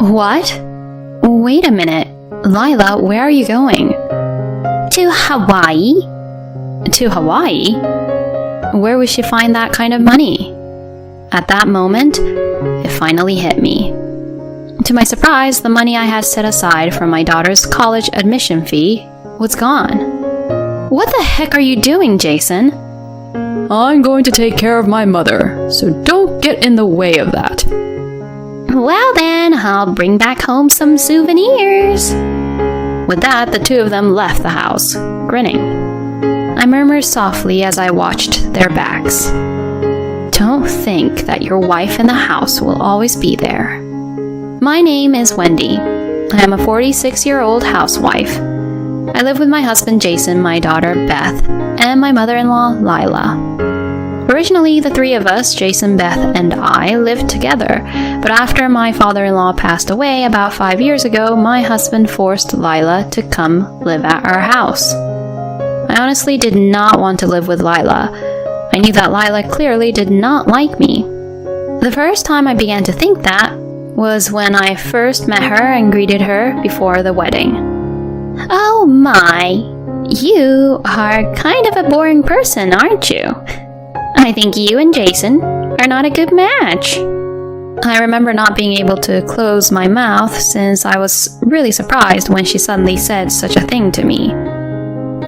What? Wait a minute. Lila, where are you going? To Hawaii. To Hawaii? Where would she find that kind of money? At that moment, it finally hit me. To my surprise, the money I had set aside for my daughter's college admission fee was gone. What the heck are you doing, Jason? I'm going to take care of my mother, so don't get in the way of that. Well then, I'll bring back home some souvenirs. With that, the two of them left the house, grinning. I murmured softly as I watched their backs. Don't think that your wife in the house will always be there. My name is Wendy. I am a 46-year-old housewife. I live with my husband Jason, my daughter Beth, and my mother-in-law Lila. Originally, the three of us, Jason, Beth, and I, lived together, but after my father-in-law passed away about 5 years ago, my husband forced Lila to come live at our house. I honestly did not want to live with Lila. I knew that Lila clearly did not like me. The first time I began to think that was when I first met her and greeted her before the wedding. Oh my, you are kind of a boring person, aren't you? I think you and Jason are not a good match. I remember not being able to close my mouth since I was really surprised when she suddenly said such a thing to me.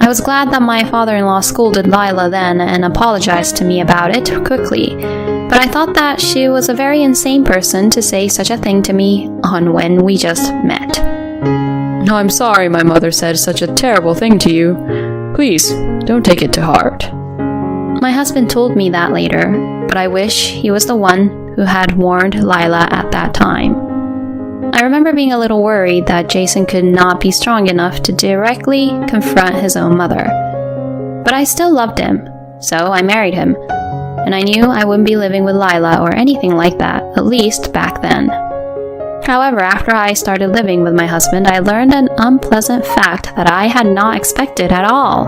I was glad that my father-in-law scolded Lila then and apologized to me about it quickly, but I thought that she was a very insane person to say such a thing to me on when we just met. I'm sorry my mother said such a terrible thing to you. Please, don't take it to heart. My husband told me that later, but I wish he was the one who had warned Lila at that time. I remember being a little worried that Jason could not be strong enough to directly confront his own mother. But I still loved him, so I married him, and I knew I wouldn't be living with Lila or anything like that, at least back then. However, after I started living with my husband, I learned an unpleasant fact that I had not expected at all.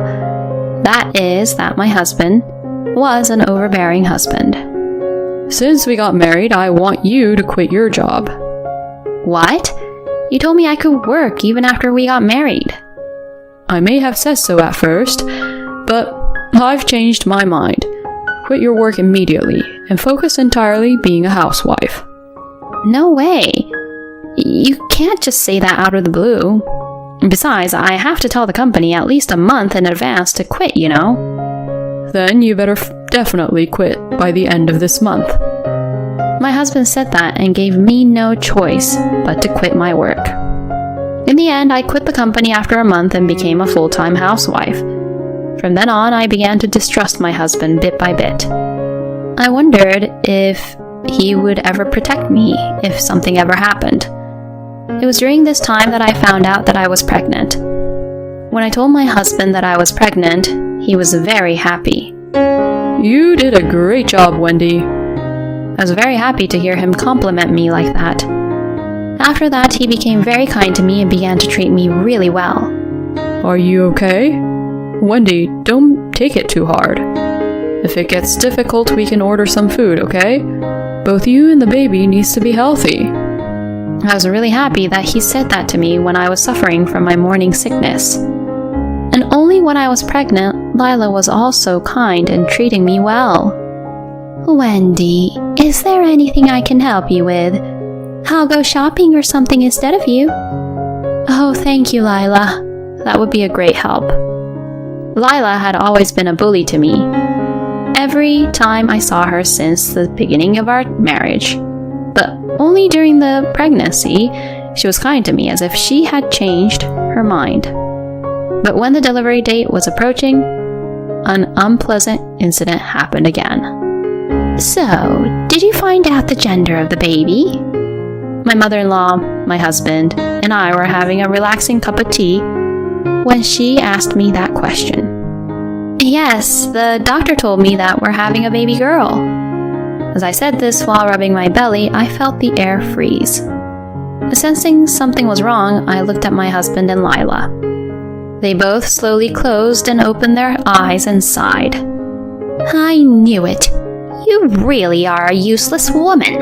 That is that my husband was an overbearing husband. Since we got married, I want you to quit your job. What? You told me I could work even after we got married. I may have said so at first, but I've changed my mind. Quit your work immediately and focus entirely being a housewife. No way. You can't just say that out of the blue. Besides, I have to tell the company at least a month in advance to quit, you know. Then you better definitely quit by the end of this month. My husband said that and gave me no choice but to quit my work. In the end, I quit the company after a month and became a full-time housewife. From then on, I began to distrust my husband bit by bit. I wondered if he would ever protect me if something ever happened. It was during this time that I found out that I was pregnant. When I told my husband that I was pregnant, he was very happy. You did a great job, Wendy. I was very happy to hear him compliment me like that. After that, he became very kind to me and began to treat me really well. Are you okay? Wendy, don't take it too hard. If it gets difficult, we can order some food, okay? Both you and the baby needs to be healthy. I was really happy that he said that to me when I was suffering from my morning sickness. And only when I was pregnant, Lila was also kind and treating me well. Wendy, is there anything I can help you with? I'll go shopping or something instead of you. Oh, thank you, Lila. That would be a great help. Lila had always been a bully to me. Every time I saw her since the beginning of our marriage. But only during the pregnancy, she was kind to me as if she had changed her mind. But when the delivery date was approaching, an unpleasant incident happened again. So, did you find out the gender of the baby? My mother-in-law, my husband, and I were having a relaxing cup of tea when she asked me that question. Yes, the doctor told me that we're having a baby girl. As I said this while rubbing my belly, I felt the air freeze. Sensing something was wrong, I looked at my husband and Lila. They both slowly closed and opened their eyes and sighed. I knew it. You really are a useless woman.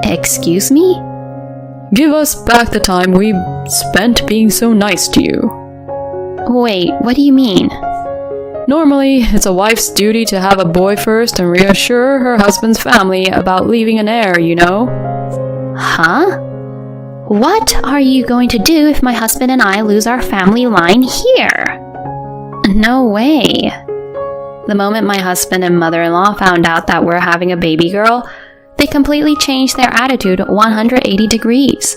Excuse me? Give us back the time we spent being so nice to you. Wait, what do you mean? Normally, it's a wife's duty to have a boy first and reassure her husband's family about leaving an heir, you know? Huh? What are you going to do if my husband and I lose our family line here? No way. The moment my husband and mother-in-law found out that we're having a baby girl, they completely changed their attitude 180 degrees.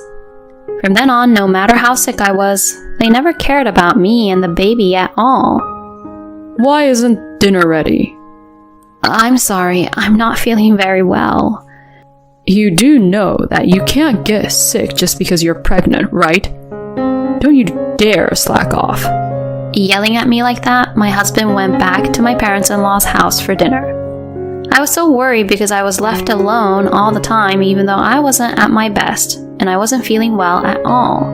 From then on, no matter how sick I was, they never cared about me and the baby at all. Why isn't dinner ready? I'm sorry, I'm not feeling very well. You do know that you can't get sick just because you're pregnant, right? Don't you dare slack off. Yelling at me like that, my husband went back to my parents-in-law's house for dinner. I was so worried because I was left alone all the time even though I wasn't at my best and I wasn't feeling well at all.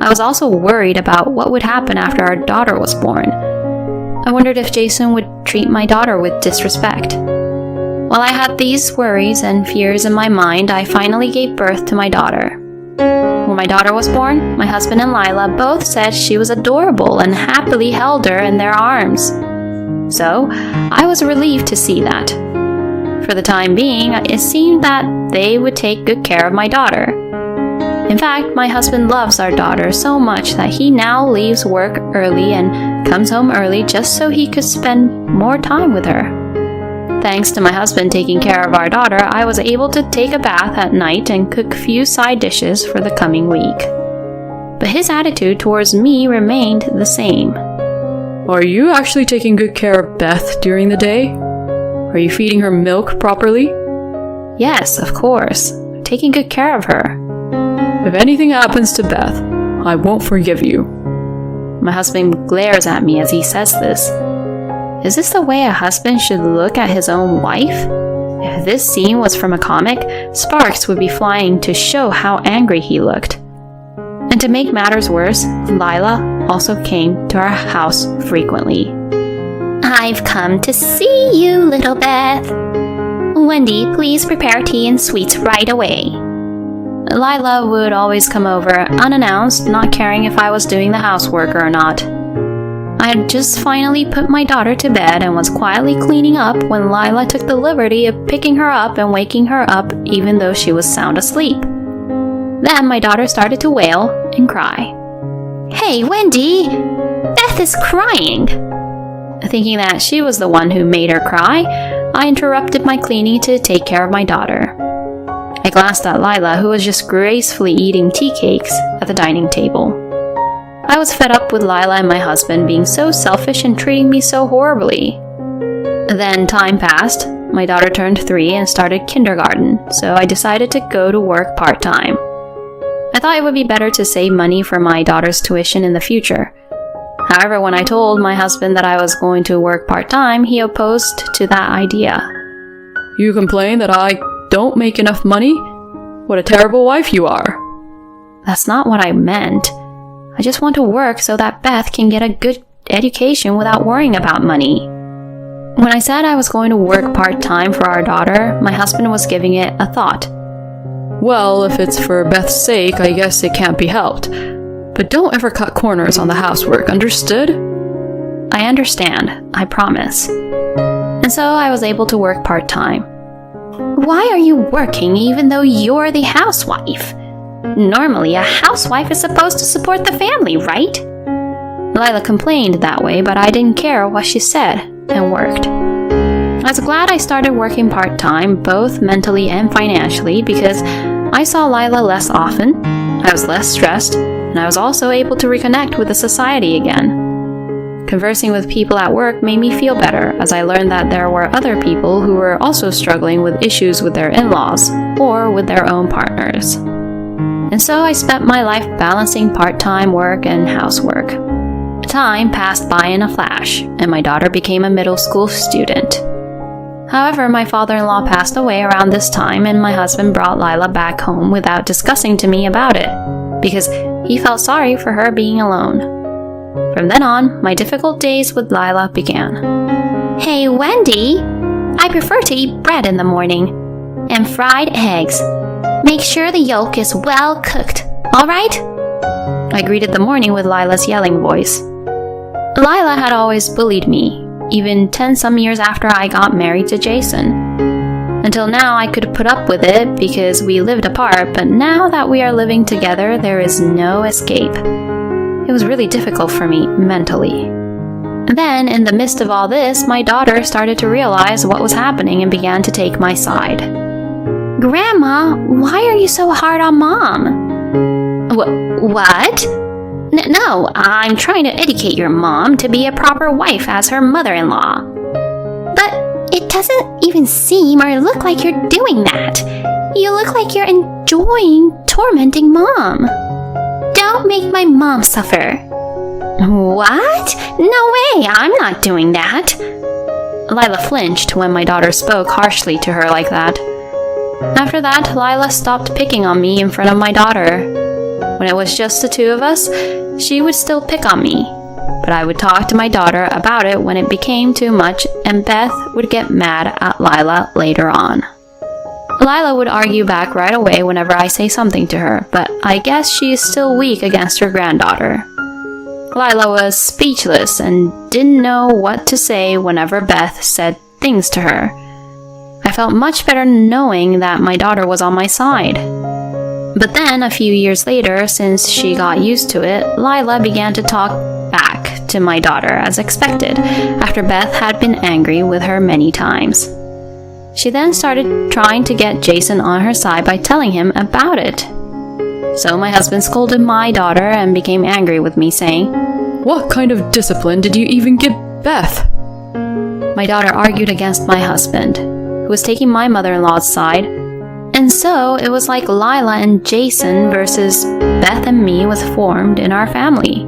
I was also worried about what would happen after our daughter was born. I wondered if Jason would treat my daughter with disrespect. While I had these worries and fears in my mind, I finally gave birth to my daughter. When my daughter was born, my husband and Lila both said she was adorable and happily held her in their arms. So, I was relieved to see that. For the time being, it seemed that they would take good care of my daughter. In fact, my husband loves our daughter so much that he now leaves work early and comes home early just so he could spend more time with her. Thanks to my husband taking care of our daughter, I was able to take a bath at night and cook a few side dishes for the coming week. But his attitude towards me remained the same. Are you actually taking good care of Beth during the day? Are you feeding her milk properly? Yes, of course. Taking good care of her. If anything happens to Beth, I won't forgive you. My husband glares at me as he says this. Is this the way a husband should look at his own wife? If this scene was from a comic, sparks would be flying to show how angry he looked. And to make matters worse, Lila also came to our house frequently. I've come to see you, little Beth. Wendy, please prepare tea and sweets right away. Lila would always come over unannounced, not caring if I was doing the housework or not. I had just finally put my daughter to bed and was quietly cleaning up when Lila took the liberty of picking her up and waking her up even though she was sound asleep. Then my daughter started to wail and cry. Hey, Wendy! Beth is crying! Thinking that she was the one who made her cry, I interrupted my cleaning to take care of my daughter. I glanced at Lila, who was just gracefully eating tea cakes at the dining table. I was fed up with Lila and my husband being so selfish and treating me so horribly. Then time passed. My daughter turned 3 and started kindergarten, so I decided to go to work part-time. I thought it would be better to save money for my daughter's tuition in the future. However, when I told my husband that I was going to work part-time, he opposed to that idea. You complain that I don't make enough money? What a terrible wife you are. That's not what I meant. I just want to work so that Beth can get a good education without worrying about money. When I said I was going to work part-time for our daughter, my husband was giving it a thought. Well, if it's for Beth's sake, I guess it can't be helped. But don't ever cut corners on the housework, understood? I understand, I promise. And so I was able to work part-time. Why are you working even though you're the housewife? Normally, a housewife is supposed to support the family, right? Lila complained that way, but I didn't care what she said, and worked. I was glad I started working part-time, both mentally and financially, because I saw Lila less often, I was less stressed, and I was also able to reconnect with the society again. Conversing with people at work made me feel better, as I learned that there were other people who were also struggling with issues with their in-laws, or with their own partners. And so I spent my life balancing part-time work and housework. Time passed by in a flash, and my daughter became a middle school student. However, my father-in-law passed away around this time, and my husband brought Lila back home without discussing to me about it, because he felt sorry for her being alone. From then on, my difficult days with Lila began. Hey, Wendy! I prefer to eat bread in the morning, and fried eggs. Make sure the yolk is well cooked, alright? I greeted the morning with Lila's yelling voice. Lila had always bullied me, even 10-some years after I got married to Jason. Until now, I could put up with it because we lived apart, but now that we are living together, there is no escape. It was really difficult for me mentally. Then, in the midst of all this, my daughter started to realize what was happening and began to take my side. Grandma, why are you so hard on Mom? What? No, I'm trying to educate your mom to be a proper wife as her mother-in-law. But it doesn't even seem or look like you're doing that. You look like you're enjoying tormenting Mom. Don't make my mom suffer. What? No way, I'm not doing that. Lila flinched when my daughter spoke harshly to her like that. After that, Lila stopped picking on me in front of my daughter. When it was just the two of us, she would still pick on me, but I would talk to my daughter about it when it became too much, and Beth would get mad at Lila later on. Lila would argue back right away whenever I say something to her, but I guess she is still weak against her granddaughter. Lila was speechless and didn't know what to say whenever Beth said things to her. I felt much better knowing that my daughter was on my side. But then, a few years later, since she got used to it, Lila began to talk back to my daughter as expected, after Beth had been angry with her many times. She then started trying to get Jason on her side by telling him about it. So my husband scolded my daughter and became angry with me, saying, "What kind of discipline did you even give Beth?" My daughter argued against my husband, who was taking my mother-in-law's side, and so it was like Lila and Jason versus Beth and me was formed in our family.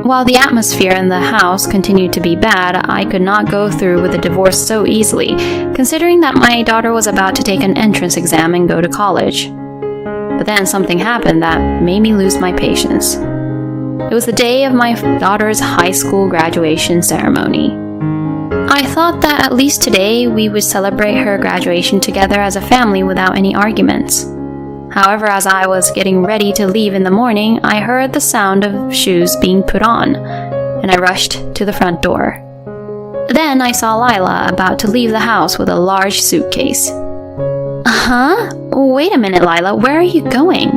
While the atmosphere in the house continued to be bad, I could not go through with a divorce so easily, considering that my daughter was about to take an entrance exam and go to college. But then something happened that made me lose my patience. It was the day of my daughter's high school graduation ceremony. I thought that at least today we would celebrate her graduation together as a family without any arguments. However, as I was getting ready to leave in the morning, I heard the sound of shoes being put on, and I rushed to the front door. Then I saw Lila about to leave the house with a large suitcase. Huh? Wait a minute, Lila, where are you going?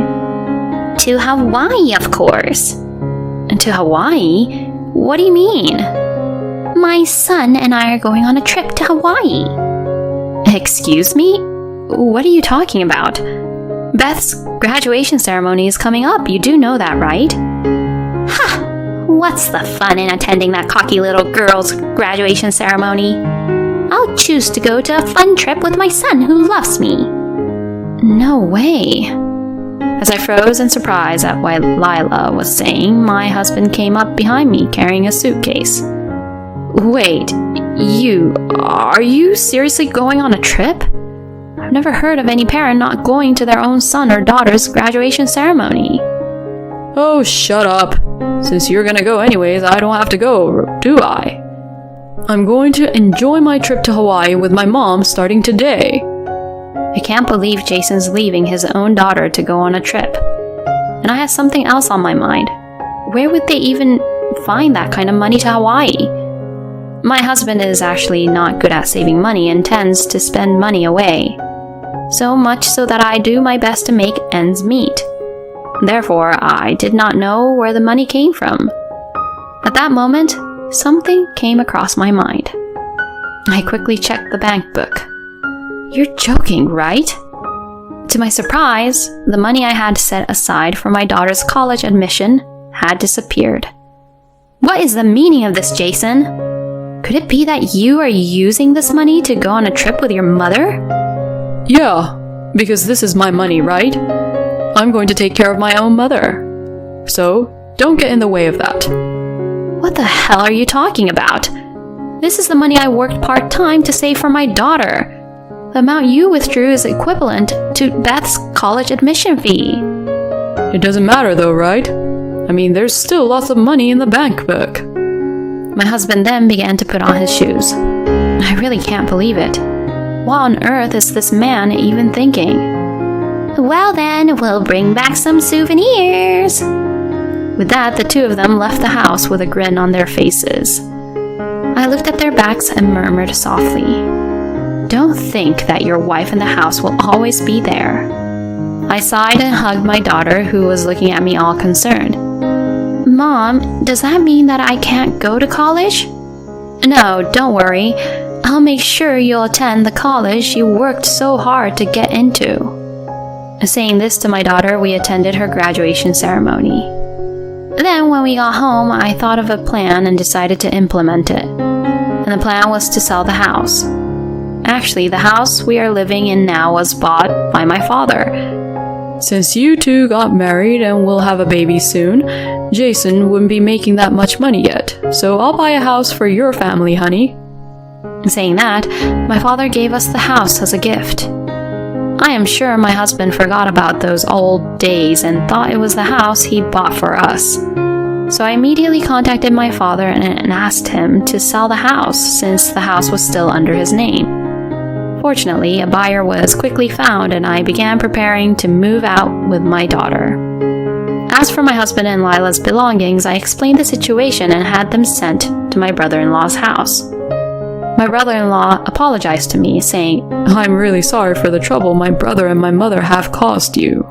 To Hawaii, of course. To Hawaii? What do you mean? My son and I are going on a trip to Hawaii. Excuse me? What are you talking about? Beth's graduation ceremony is coming up. You do know that, right? Ha! What's the fun in attending that cocky little girl's graduation ceremony? I'll choose to go to a fun trip with my son who loves me. No way. As I froze in surprise at what Lila was saying, my husband came up behind me carrying a suitcase. Wait, are you seriously going on a trip? I've never heard of any parent not going to their own son or daughter's graduation ceremony. Oh, shut up. Since you're gonna go anyways, I don't have to go, do I? I'm going to enjoy my trip to Hawaii with my mom starting today. I can't believe Jason's leaving his own daughter to go on a trip. And I have something else on my mind. Where would they even find that kind of money to Hawaii? My husband is actually not good at saving money and tends to spend money away. So much so that I do my best to make ends meet. Therefore, I did not know where the money came from. At that moment, something came across my mind. I quickly checked the bank book. You're joking, right? To my surprise, the money I had set aside for my daughter's college admission had disappeared. What is the meaning of this, Jason? Could it be that you are using this money to go on a trip with your mother? Yeah, because this is my money, right? I'm going to take care of my own mother. So, don't get in the way of that. What the hell are you talking about? This is the money I worked part-time to save for my daughter. The amount you withdrew is equivalent to Beth's college admission fee. It doesn't matter though, right? I mean, there's still lots of money in the bank book. My husband then began to put on his shoes. I really can't believe it. What on earth is this man even thinking? Well then, we'll bring back some souvenirs. With that, the two of them left the house with a grin on their faces. I looked at their backs and murmured softly, "Don't think that your wife in the house will always be there." I sighed and hugged my daughter, who was looking at me all concerned. Mom, does that mean that I can't go to college? No, don't worry. I'll make sure you'll attend the college you worked so hard to get into. Saying this to my daughter, we attended her graduation ceremony. Then when we got home, I thought of a plan and decided to implement it. And the plan was to sell the house. Actually, the house we are living in now was bought by my father. Since you two got married and will have a baby soon, Jason wouldn't be making that much money yet, so I'll buy a house for your family, honey. Saying that, my father gave us the house as a gift. I am sure my husband forgot about those old days and thought it was the house he bought for us. So I immediately contacted my father and asked him to sell the house since the house was still under his name. Fortunately, a buyer was quickly found and I began preparing to move out with my daughter. As for my husband and Lila's belongings, I explained the situation and had them sent to my brother-in-law's house. My brother-in-law apologized to me, saying, "I'm really sorry for the trouble my brother and my mother have caused you."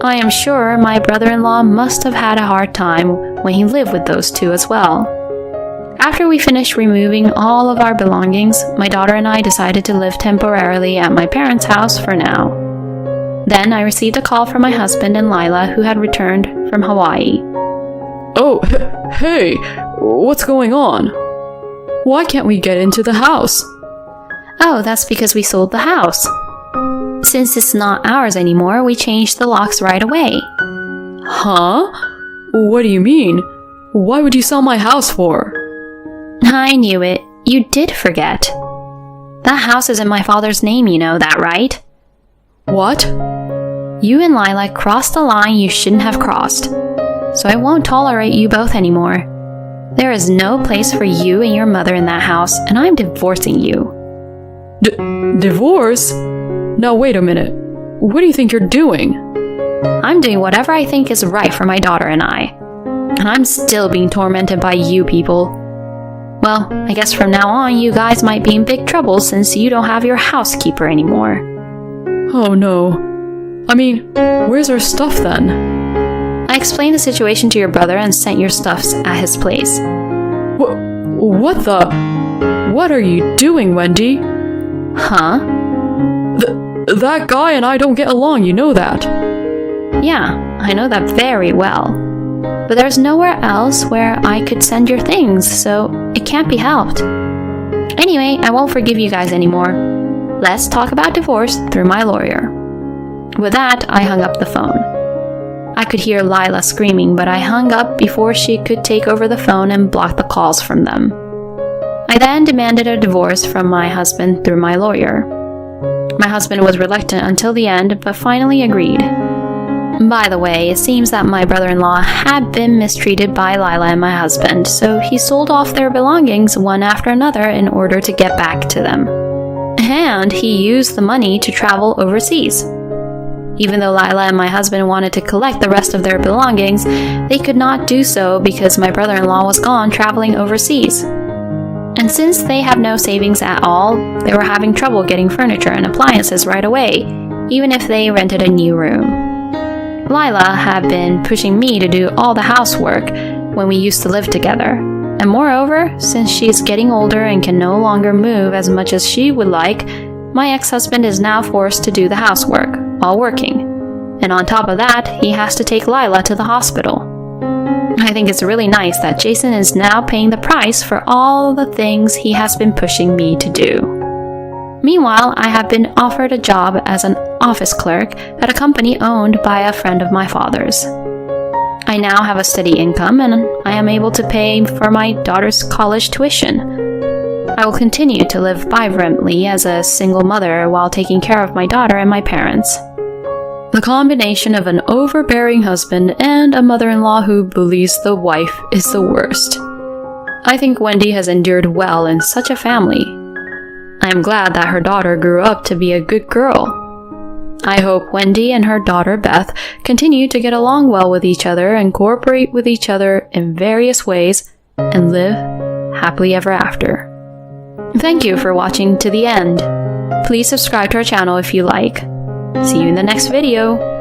I am sure my brother-in-law must have had a hard time when he lived with those two as well. After we finished removing all of our belongings, my daughter and I decided to live temporarily at my parents' house for now. Then I received a call from my husband and Lila, who had returned from Hawaii. "Oh, hey, what's going on? Why can't we get into the house?" "Oh, that's because we sold the house. Since it's not ours anymore, we changed the locks right away." "Huh? What do you mean? Why would you sell my house for?" "I knew it. You did forget. That house is in my father's name, you know that, right?" "What?" "You and Lila crossed a line you shouldn't have crossed. So I won't tolerate you both anymore. There is no place for you and your mother in that house, and I'm divorcing you." Divorce? Now wait a minute. What do you think you're doing? "I'm doing whatever I think is right for my daughter and I. And I'm still being tormented by you people. Well, I guess from now on you guys might be in big trouble since you don't have your housekeeper anymore." Oh no. I mean, where's our stuff then? "I explained the situation to your brother and sent your stuffs at his place." What the? What are you doing, Wendy? "Huh?" That guy and I don't get along, you know that. "Yeah, I know that very well. But there's nowhere else where I could send your things, so it can't be helped. Anyway, I won't forgive you guys anymore. Let's talk about divorce through my lawyer." With that, I hung up the phone. I could hear Lila screaming, but I hung up before she could take over the phone and block the calls from them. I then demanded a divorce from my husband through my lawyer. My husband was reluctant until the end, but finally agreed. By the way, it seems that my brother-in-law had been mistreated by Lila and my husband, so he sold off their belongings one after another in order to get back to them. And he used the money to travel overseas. Even though Lila and my husband wanted to collect the rest of their belongings, they could not do so because my brother-in-law was gone traveling overseas. And since they have no savings at all, they were having trouble getting furniture and appliances right away, even if they rented a new room. Lila had been pushing me to do all the housework when we used to live together. And moreover, since she's getting older and can no longer move as much as she would like, my ex-husband is now forced to do the housework while working. And on top of that, he has to take Lila to the hospital. I think it's really nice that Jason is now paying the price for all the things he has been pushing me to do. Meanwhile, I have been offered a job as an office clerk at a company owned by a friend of my father's. I now have a steady income and I am able to pay for my daughter's college tuition. I will continue to live vibrantly as a single mother while taking care of my daughter and my parents. The combination of an overbearing husband and a mother-in-law who believes the wife is the worst. I think Wendy has endured well in such a family. I am glad that her daughter grew up to be a good girl. I hope Wendy and her daughter Beth continue to get along well with each other and cooperate with each other in various ways and live happily ever after. Thank you for watching to the end. Please subscribe to our channel if you like. See you in the next video.